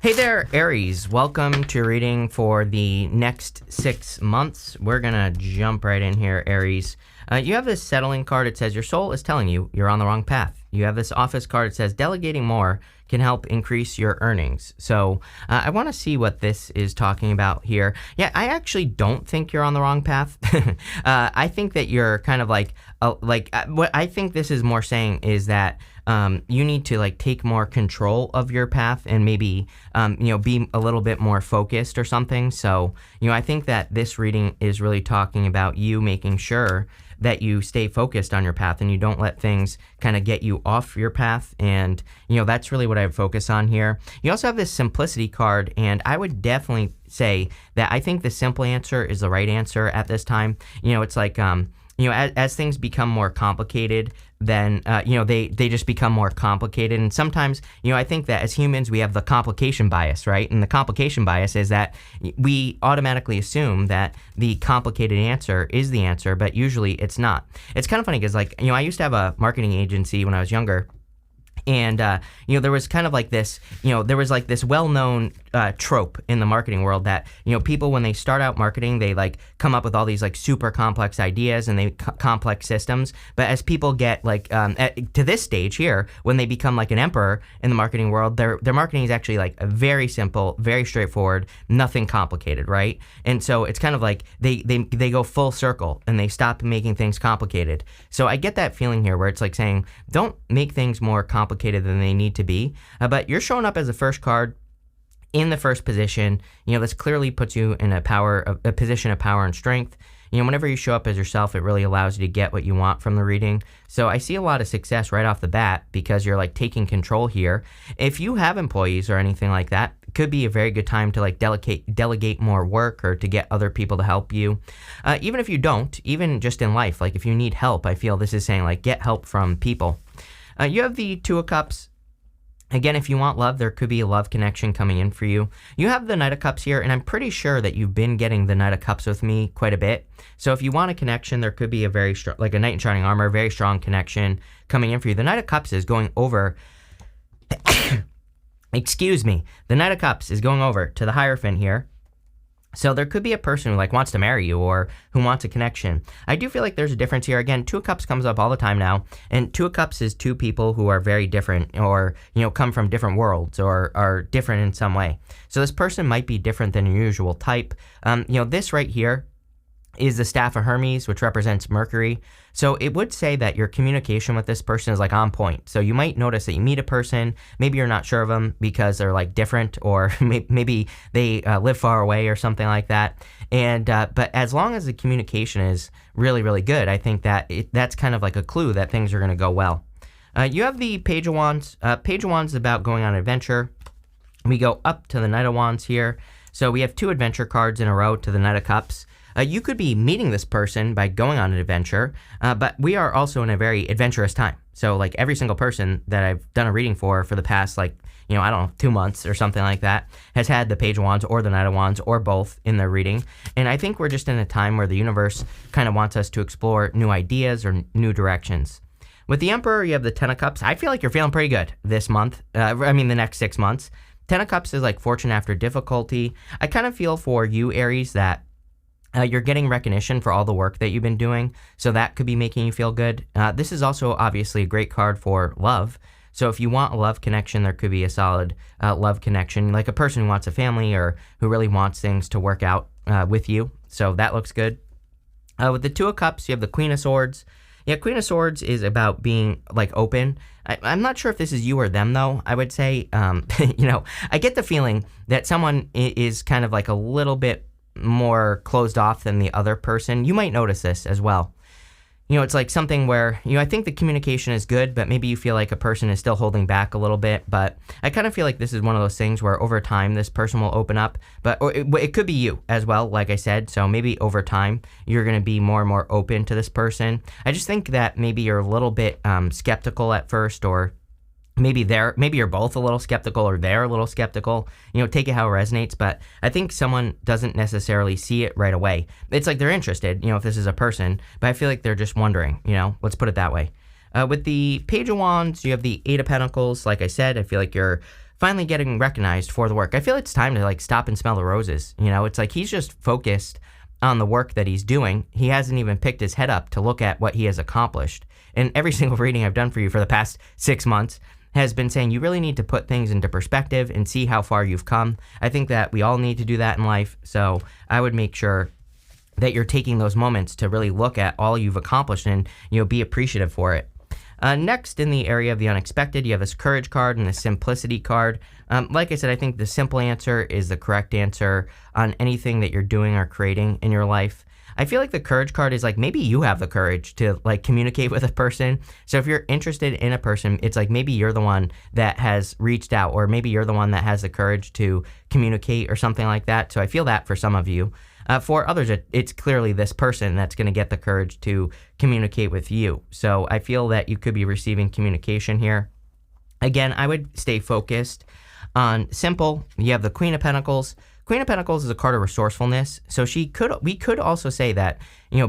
Hey there, Aries. Welcome to your reading for the next 6 months. We're going to jump right in here, Aries. You have this settling card. It says your soul is telling you you're on the wrong path. You have this office card. It says delegating more can help increase your earnings. So I want to see what this is talking about here. Yeah, I actually don't think you're on the wrong path. I think that you're kind of what I think this is more saying is that you need to take more control of your path and maybe be a little bit more focused or something. So I think that this reading is really talking about you making sure that you stay focused on your path and you don't let things kind of get you off your path. And that's really what I would focus on here. You also have this simplicity card, and I would definitely say that I think the simple answer is the right answer at this time. It's like as things become more complicated, then they just become more complicated. And sometimes I think that as humans we have the complication bias, right? And the complication bias is that we automatically assume that the complicated answer is the answer, but usually it's not. It's kind of funny because I used to have a marketing agency when I was younger. And, there was kind of there was this well-known trope in the marketing world that, people, when they start out marketing, they come up with all these super complex ideas and complex systems. But as people get to this stage here, when they become an emperor in the marketing world, their marketing is actually very simple, very straightforward, nothing complicated, right? And so it's kind of they go full circle and they stop making things complicated. So I get that feeling here where it's saying, don't make things more complicated than they need to be, but you're showing up as the first card in the first position. This clearly puts you in a position of power and strength. Whenever you show up as yourself, it really allows you to get what you want from the reading. So I see a lot of success right off the bat because you're taking control here. If you have employees or anything like that, it could be a very good time to delegate more work or to get other people to help you. Even if you don't, even just in life, if you need help, I feel this is saying get help from people. You have the Two of Cups. Again, if you want love, there could be a love connection coming in for you. You have the Knight of Cups here, and I'm pretty sure that you've been getting the Knight of Cups with me quite a bit. So if you want a connection, there could be a very strong, a Knight in Shining Armor, very strong connection coming in for you. The Knight of Cups is going over... Excuse me. The Knight of Cups is going over to the Hierophant here. So there could be a person who wants to marry you or who wants a connection. I do feel there's a difference here. Again, Two of Cups comes up all the time now, and Two of Cups is two people who are very different or, come from different worlds or are different in some way. So this person might be different than your usual type. This right here is the Staff of Hermes, which represents Mercury. So it would say that your communication with this person is on point. So you might notice that you meet a person, maybe you're not sure of them because they're different, or maybe they live far away or something like that. And but as long as the communication is really, really good, I think that that's kind of a clue that things are going to go well. You have the Page of Wands. Page of Wands is about going on an adventure. We go up to the Knight of Wands here. So we have two adventure cards in a row to the Knight of Cups. You could be meeting this person by going on an adventure, but we are also in a very adventurous time. So every single person that I've done a reading for the past I don't know, 2 months or something like that has had the Page of Wands or the Knight of Wands or both in their reading. And I think we're just in a time where the universe kind of wants us to explore new ideas or new directions. With the Emperor, you have the Ten of Cups. I feel you're feeling pretty good this month. The next 6 months. Ten of Cups is fortune after difficulty. I kind of feel for you, Aries, that you're getting recognition for all the work that you've been doing, so that could be making you feel good. This is also obviously a great card for love. So if you want a love connection, there could be a solid love connection, like a person who wants a family or who really wants things to work out with you. So that looks good. With the Two of Cups, you have the Queen of Swords. Yeah, Queen of Swords is about being open. I'm not sure if this is you or them, though. I would say, I get the feeling that someone is kind of a little bit more closed off than the other person. You might notice this as well. It's something where, I think the communication is good, but maybe you feel like a person is still holding back a little bit. But I kind of feel like this is one of those things where over time, this person will open up, or it could be you as well, like I said. So maybe over time, you're going to be more and more open to this person. I just think that maybe you're a little bit skeptical at first, or maybe you're both a little skeptical or they're a little skeptical. Take it how it resonates. But I think someone doesn't necessarily see it right away. It's they're interested, if this is a person, but I feel like they're just wondering, let's put it that way. With the Page of Wands, you have the Eight of Pentacles. Like I said, I feel like you're finally getting recognized for the work. I feel it's time to like stop and smell the roses. It's like he's just focused on the work that he's doing. He hasn't even picked his head up to look at what he has accomplished. And every single reading I've done for you for the past 6 months has been saying you really need to put things into perspective and see how far you've come. I think that we all need to do that in life. So I would make sure that you're taking those moments to really look at all you've accomplished and, be appreciative for it. Next, in the area of the unexpected, you have this courage card and the simplicity card. Like I said, I think the simple answer is the correct answer on anything that you're doing or creating in your life. I feel like the courage card is like maybe you have the courage to like communicate with a person. So if you're interested in a person, it's like maybe you're the one that has reached out, or maybe you're the one that has the courage to communicate or something like that. So I feel that for some of you. For others, it's clearly this person that's going to get the courage to communicate with you. So I feel that you could be receiving communication here. Again, I would stay focused on simple. You have the Queen of Pentacles. Queen of Pentacles is a card of resourcefulness. So we could also say that,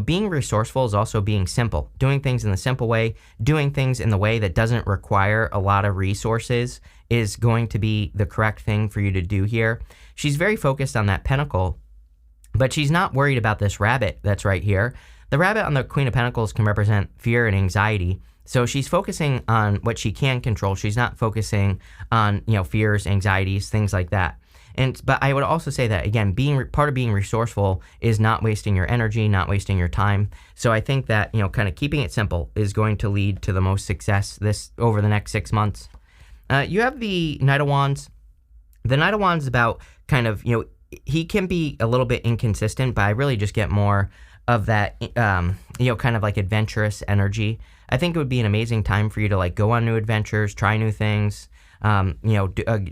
being resourceful is also being simple, doing things in the simple way, doing things in the way that doesn't require a lot of resources is going to be the correct thing for you to do here. She's very focused on that pentacle, but she's not worried about this rabbit that's right here. The rabbit on the Queen of Pentacles can represent fear and anxiety. So she's focusing on what she can control. She's not focusing on, fears, anxieties, things like that. But I would also say that, again, part of being resourceful is not wasting your energy, not wasting your time. So I think that, kind of keeping it simple is going to lead to the most success over the next 6 months. You have the Knight of Wands. The Knight of Wands is about kind of, he can be a little bit inconsistent, but I really just get more of that, kind of like adventurous energy. I think it would be an amazing time for you to like go on new adventures, try new things,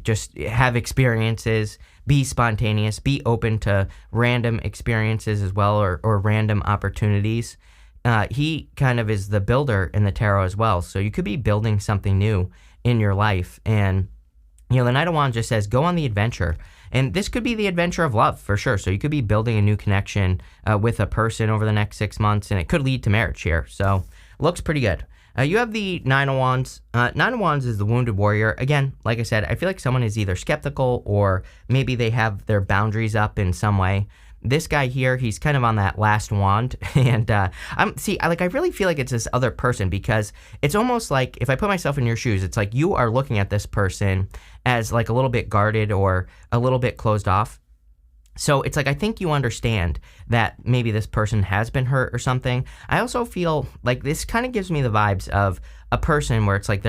just have experiences, be spontaneous, be open to random experiences as well, or random opportunities. He kind of is the builder in the tarot as well. So you could be building something new in your life. And, the Knight of Wands just says, go on the adventure. And this could be the adventure of love for sure. So you could be building a new connection with a person over the next 6 months, and it could lead to marriage here. So looks pretty good. You have the Nine of Wands. Nine of Wands is the wounded warrior. Again, like I said, I feel like someone is either skeptical or maybe they have their boundaries up in some way. This guy here, he's kind of on that last wand. And I really feel like it's this other person, because it's almost like if I put myself in your shoes, it's like you are looking at this person as like a little bit guarded or a little bit closed off. So it's like, I think you understand that maybe this person has been hurt or something. I also feel like this kind of gives me the vibes of a person where it's like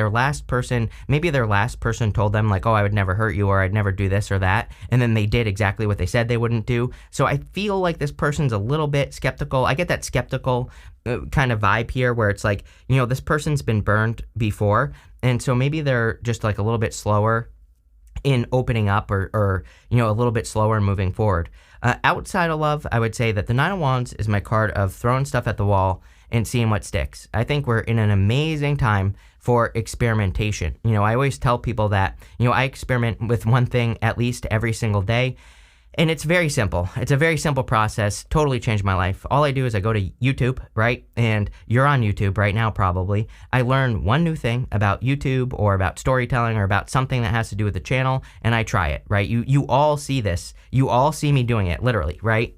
maybe their last person told them like, oh, I would never hurt you, or I'd never do this or that. And then they did exactly what they said they wouldn't do. So I feel like this person's a little bit skeptical. I get that skeptical kind of vibe here where it's like, this person's been burned before. And so maybe they're just like a little bit slower in opening up, or a little bit slower in moving forward. Outside of love, I would say that the Nine of Wands is my card of throwing stuff at the wall and seeing what sticks. I think we're in an amazing time for experimentation. I always tell people that, I experiment with one thing at least every single day. And it's very simple. It's a very simple process. Totally changed my life. All I do is I go to YouTube, right? And you're on YouTube right now, probably. I learn one new thing about YouTube or about storytelling or about something that has to do with the channel, and I try it, right? You all see this. You all see me doing it, literally, right?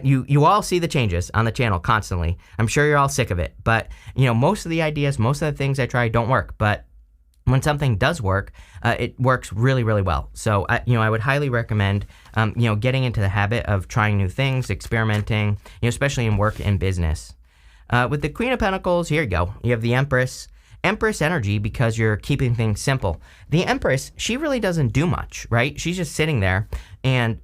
You all see the changes on the channel constantly. I'm sure you're all sick of it. But, most of the ideas, most of the things I try don't work. But when something does work, it works really, really well. So, I would highly recommend, getting into the habit of trying new things, experimenting, especially in work and business. With the Queen of Pentacles, here you go. You have the Empress. Empress energy, because you're keeping things simple. The Empress, she really doesn't do much, right? She's just sitting there, and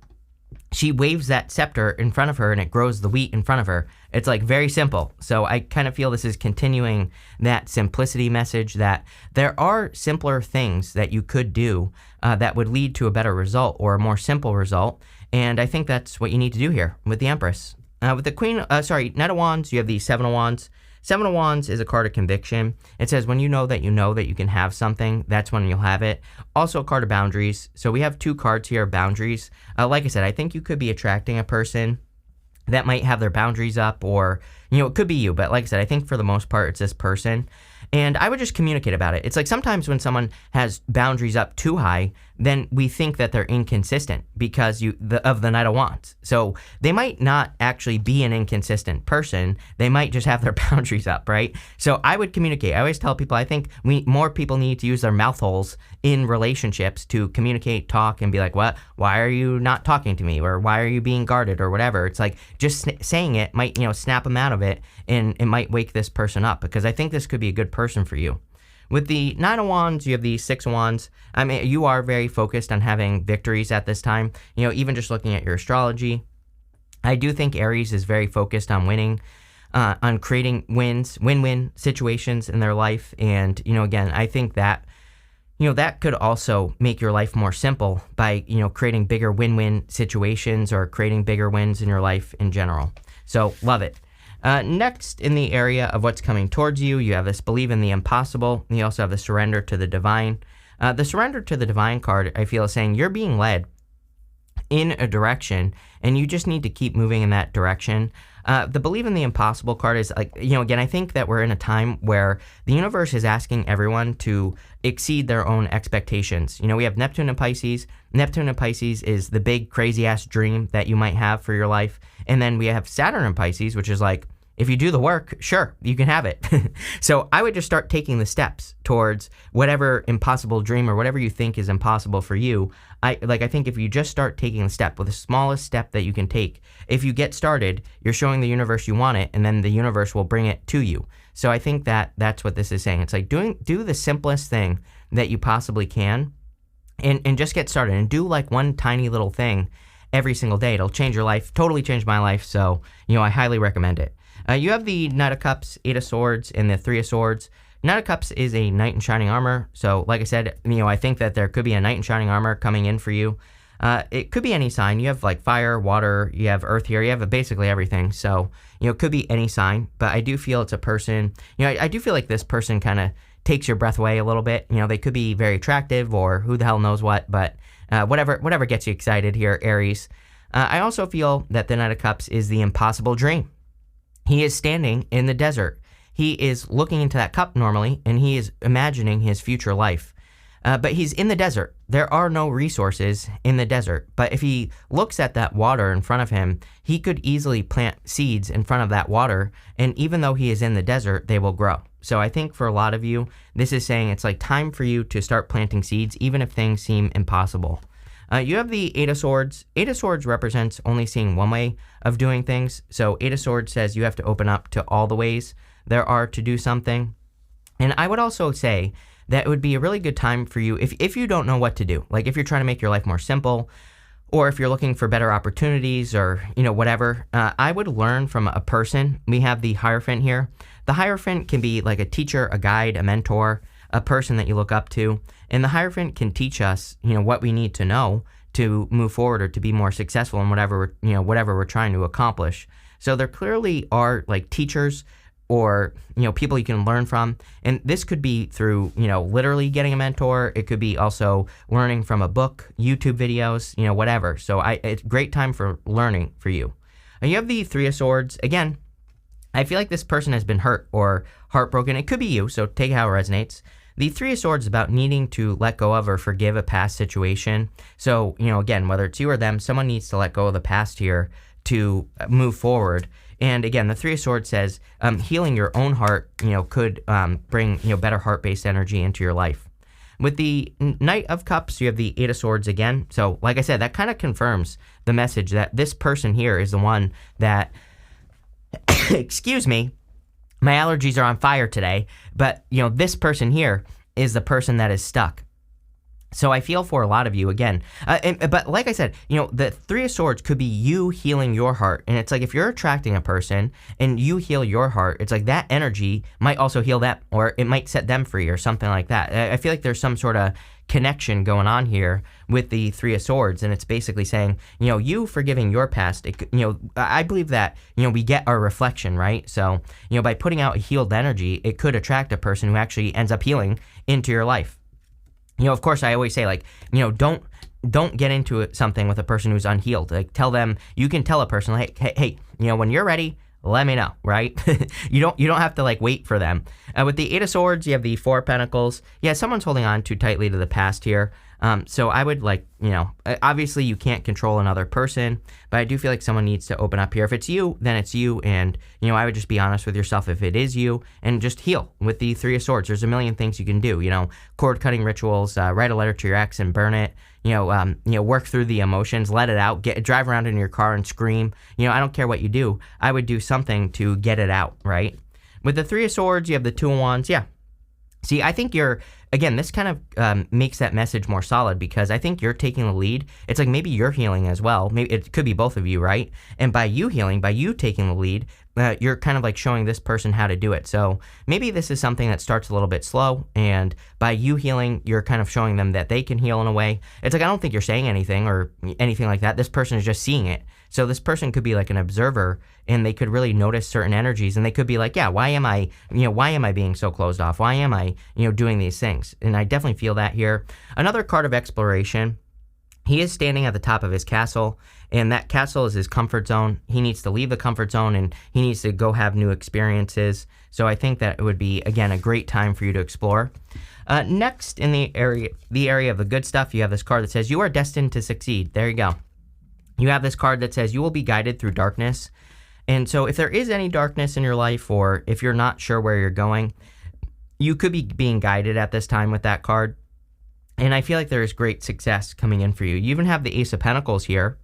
she waves that scepter in front of her, and it grows the wheat in front of her. It's like very simple. So I kind of feel this is continuing that simplicity message, that there are simpler things that you could do that would lead to a better result or a more simple result. And I think that's what you need to do here with the Empress. With the Knight of Wands, you have the Seven of Wands. Seven of Wands is a card of conviction. It says when you know that you can have something, that's when you'll have it. Also a card of boundaries. So we have two cards here of boundaries. Like I said, I think you could be attracting a person that might have their boundaries up, or, it could be you. But like I said, I think for the most part, it's this person. And I would just communicate about it. It's like sometimes when someone has boundaries up too high, then we think that they're inconsistent because of the Knight of Wands. So they might not actually be an inconsistent person. They might just have their boundaries up, right? So I would communicate. I always tell people I think more people need to use their mouth holes in relationships to communicate, talk, and be like, what? Why are you not talking to me? Or why are you being guarded or whatever? It's like just saying it might, snap them out of it, and it might wake this person up, because I think this could be a good person for you. With the Nine of Wands, you have the Six of Wands. I mean, you are very focused on having victories at this time. Even just looking at your astrology, I do think Aries is very focused on winning, on creating win-win situations in their life. And, again, I think that, that could also make your life more simple by, creating bigger win-win situations or creating bigger wins in your life in general. So, love it. Next, in the area of what's coming towards you, you have this believe in the impossible. You also have the surrender to the divine. The surrender to the divine card, I feel, is saying you're being led in a direction, and you just need to keep moving in that direction. The believe in the impossible card is like, again, I think that we're in a time where the universe is asking everyone to exceed their own expectations. We have Neptune and Pisces. Neptune and Pisces is the big crazy ass dream that you might have for your life. And then we have Saturn and Pisces, which is like, if you do the work, sure, you can have it. So I would just start taking the steps towards whatever impossible dream or whatever you think is impossible for you. I think if you just start taking the step with the smallest step that you can take, if you get started, you're showing the universe you want it, and then the universe will bring it to you. So I think that that's what this is saying. It's like do the simplest thing that you possibly can, and just get started, and do like one tiny little thing every single day. It'll change your life, totally change my life. So, I highly recommend it. You have the Knight of Cups, Eight of Swords, and the Three of Swords. Knight of Cups is a knight in shining armor. So, like I said, I think that there could be a knight in shining armor coming in for you. It could be any sign. You have like fire, water, you have earth here. You have basically everything. So, it could be any sign. But I do feel it's a person, I do feel like this person kind of takes your breath away a little bit. They could be very attractive or who the hell knows what. But whatever gets you excited here, Aries. I also feel that the Knight of Cups is the impossible dream. He is standing in the desert. He is looking into that cup normally, and he is imagining his future life. But he's in the desert. There are no resources in the desert. But if he looks at that water in front of him, he could easily plant seeds in front of that water. And even though he is in the desert, they will grow. So I think for a lot of you, this is saying it's like time for you to start planting seeds, even if things seem impossible. You have the Eight of Swords. Eight of Swords represents only seeing one way of doing things. So Eight of Swords says you have to open up to all the ways there are to do something. And I would also say that it would be a really good time for you if you don't know what to do. Like if you're trying to make your life more simple, or if you're looking for better opportunities, or whatever, I would learn from a person. We have the Hierophant here. The Hierophant can be like a teacher, a guide, a mentor, a person that you look up to. And the Hierophant can teach us, what we need to know to move forward or to be more successful in whatever we're trying to accomplish. So there clearly are like teachers or, people you can learn from. And this could be through, literally getting a mentor. It could be also learning from a book, YouTube videos, whatever. So it's a great time for learning for you. And you have the Three of Swords. Again, I feel like this person has been hurt or heartbroken. It could be you, so take how it resonates. The Three of Swords is about needing to let go of or forgive a past situation. So, again, whether it's you or them, someone needs to let go of the past here to move forward. And again, the Three of Swords says healing your own heart, could bring, better heart-based energy into your life. With the Knight of Cups, you have the Eight of Swords again. So, like I said, that kind of confirms the message that this person here is the one that, excuse me, my allergies are on fire today, but, this person here is the person that is stuck. So I feel for a lot of you again. But like I said, the Three of Swords could be you healing your heart. And it's like if you're attracting a person and you heal your heart, it's like that energy might also heal them, or it might set them free or something like that. I feel like there's some sort of connection going on here with the Three of Swords. And it's basically saying, you forgiving your past, I believe that, we get our reflection, right? So, by putting out a healed energy, it could attract a person who actually ends up healing into your life. Of course, I always say, like, don't get into something with a person who's unhealed. Like, tell them, you can tell a person, like, hey, when you're ready, let me know, right? You don't have to like wait for them. With the Eight of Swords, you have the Four of Pentacles. Yeah, someone's holding on too tightly to the past here. So I would like, obviously you can't control another person, but I do feel like someone needs to open up here. If it's you, then it's you. And, I would just be honest with yourself if it is you and just heal. With the Three of Swords, there's a million things you can do, cord cutting rituals, write a letter to your ex and burn it, work through the emotions, let it out, drive around in your car and scream. I don't care what you do. I would do something to get it out, right? With the Three of Swords, you have the Two of Wands. Yeah. See, I think again, this kind of makes that message more solid because I think you're taking the lead. It's like maybe you're healing as well. Maybe it could be both of you, right? And by you healing, by you taking the lead, you're kind of like showing this person how to do it. So maybe this is something that starts a little bit slow, and by you healing, you're kind of showing them that they can heal in a way. It's like, I don't think you're saying anything or anything like that. This person is just seeing it. So this person could be like an observer, and they could really notice certain energies, and they could be like, yeah, why am I being so closed off? Why am I, doing these things? And I definitely feel that here. Another card of exploration. He is standing at the top of his castle, and that castle is his comfort zone. He needs to leave the comfort zone, and he needs to go have new experiences. So I think that it would be, again, a great time for you to explore. Next, in the area of the good stuff, you have this card that says, you are destined to succeed. There you go. You have this card that says you will be guided through darkness. And so if there is any darkness in your life, or if you're not sure where you're going, you could be being guided at this time with that card. And I feel like there is great success coming in for you. You even have the Ace of Pentacles here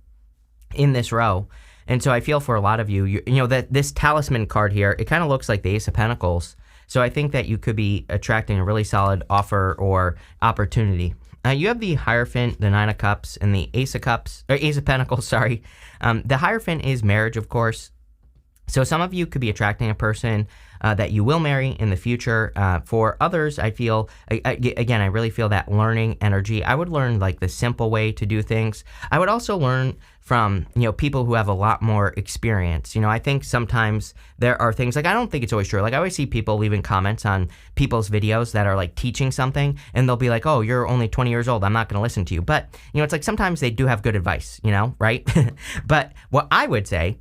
in this row. And so I feel for a lot of you, that this talisman card here, it kind of looks like the Ace of Pentacles. So I think that you could be attracting a really solid offer or opportunity. You have the Hierophant, the Nine of Cups, and the Ace of Pentacles, sorry. The Hierophant is marriage, of course. So some of you could be attracting a person that you will marry in the future. For others, I feel, again, I really feel that learning energy. I would learn like the simple way to do things. I would also learn from, people who have a lot more experience. I think sometimes there are things, like, I don't think it's always true. Like, I always see people leaving comments on people's videos that are like teaching something, and they'll be like, oh, you're only 20 years old, I'm not going to listen to you. But, it's like sometimes they do have good advice, right? But what I would say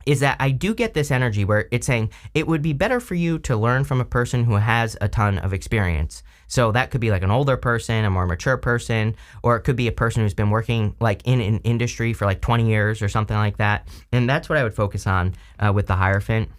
is that I do get this energy where it's saying it would be better for you to learn from a person who has a ton of experience. So that could be like an older person, a more mature person, or it could be a person who's been working like in an industry for like 20 years or something like that. And that's what I would focus on with the Hierophant.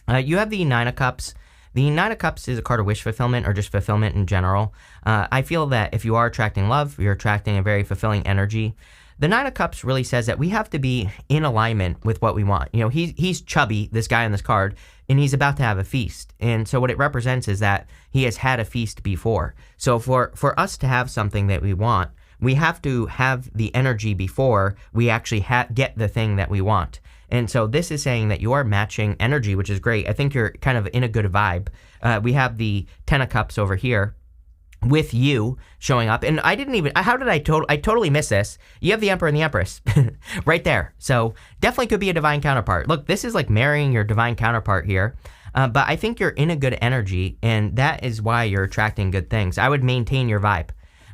You have the Nine of Cups. The Nine of Cups is a card of wish fulfillment, or just fulfillment in general. I feel that if you are attracting love, you're attracting a very fulfilling energy. The Nine of Cups really says that we have to be in alignment with what we want. He's chubby, this guy on this card, and he's about to have a feast. And so what it represents is that he has had a feast before. So for us to have something that we want, we have to have the energy before we actually get the thing that we want. And so this is saying that you are matching energy, which is great. I think you're kind of in a good vibe. We have the Ten of Cups over here with you showing up. And I totally miss this. You have the Emperor and the Empress right there. So definitely could be a divine counterpart. Look, this is like marrying your divine counterpart here. But I think you're in a good energy, and that is why you're attracting good things. I would maintain your vibe.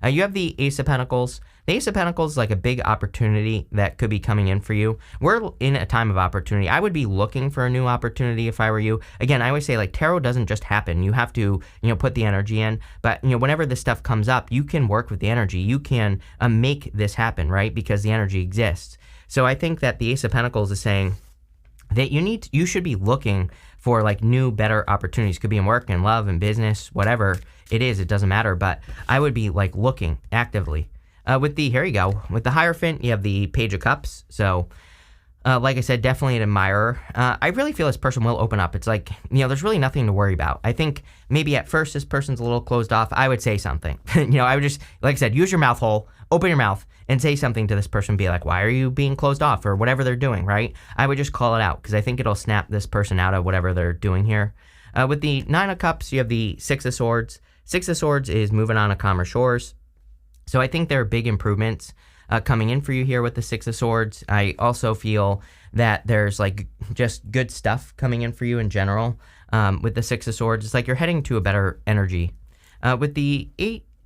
You have the Ace of Pentacles. The Ace of Pentacles is like a big opportunity that could be coming in for you. We're in a time of opportunity. I would be looking for a new opportunity if I were you. Again, I always say, like, tarot doesn't just happen. You have to, put the energy in. But, whenever this stuff comes up, you can work with the energy. You can make this happen, right? Because the energy exists. So I think that the Ace of Pentacles is saying that you should be looking for like new, better opportunities. Could be in work and love and business, whatever it is, it doesn't matter. But I would be like looking actively. Here you go. With the Hierophant, you have the Page of Cups. So, like I said, definitely an admirer. I really feel this person will open up. It's like, there's really nothing to worry about. I think maybe at first this person's a little closed off. I would say something. I would just, like I said, use your mouth hole, open your mouth, and say something to this person. Be like, why are you being closed off? Or whatever they're doing, right? I would just call it out, because I think it'll snap this person out of whatever they're doing here. With the Nine of Cups, you have the Six of Swords. Six of Swords is moving on to calmer shores. So I think there are big improvements coming in for you here with the Six of Swords. I also feel that there's like just good stuff coming in for you in general with the Six of Swords. It's like you're heading to a better energy. With the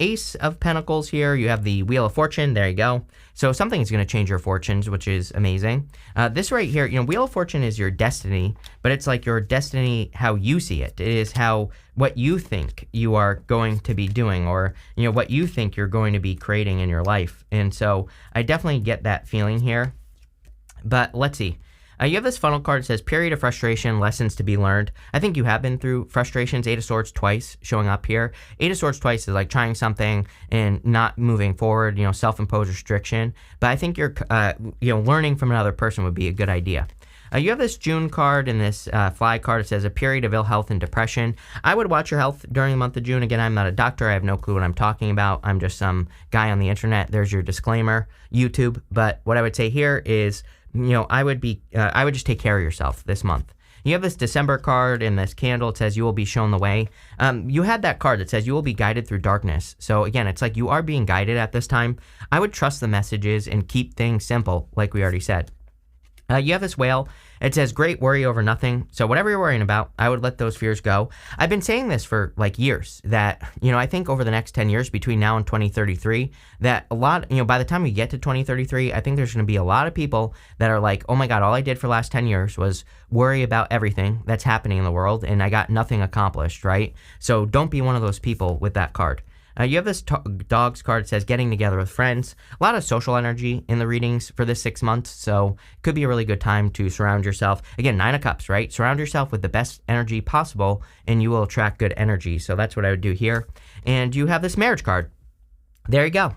Ace of Pentacles here. You have the Wheel of Fortune. There you go. So something is going to change your fortunes, which is amazing. This right here, Wheel of Fortune is your destiny, but it's like your destiny how you see it. It is what you think you are going to be doing, or what you think you're going to be creating in your life. And so I definitely get that feeling here. But let's see. You have this funnel card that says period of frustration, lessons to be learned. I think you have been through frustrations. 8 of Swords twice showing up here. 8 of Swords twice is like trying something and not moving forward, self-imposed restriction. But I think you're, learning from another person would be a good idea. You have this June card and this Fly card. It says a period of ill health and depression. I would watch your health during the month of June. Again, I'm not a doctor. I have no clue what I'm talking about. I'm just some guy on the internet. There's your disclaimer, YouTube. But what I would say here is, I would just take care of yourself this month. You have this December card and this candle. It says you will be shown the way. You had that card that says you will be guided through darkness. So again, it's like you are being guided at this time. I would trust the messages and keep things simple, like we already said. You have this whale. It says great worry over nothing. So whatever you're worrying about, I would let those fears go. I've been saying this for like years that, I think over the next 10 years between now and 2033, that a lot, by the time we get to 2033, I think there's going to be a lot of people that are like, oh my God, all I did for the last 10 years was worry about everything that's happening in the world and I got nothing accomplished, right? So don't be one of those people with that card. You have this dogs card that says getting together with friends. A lot of social energy in the readings for this 6 months, so it could be a really good time to surround yourself. Again, 9 of Cups, right? Surround yourself with the best energy possible, and you will attract good energy. So that's what I would do here. And you have this marriage card. There you go.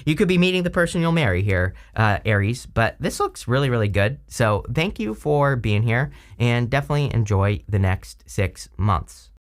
You could be meeting the person you'll marry here, Aries, but this looks really, really good. So thank you for being here, and definitely enjoy the next 6 months.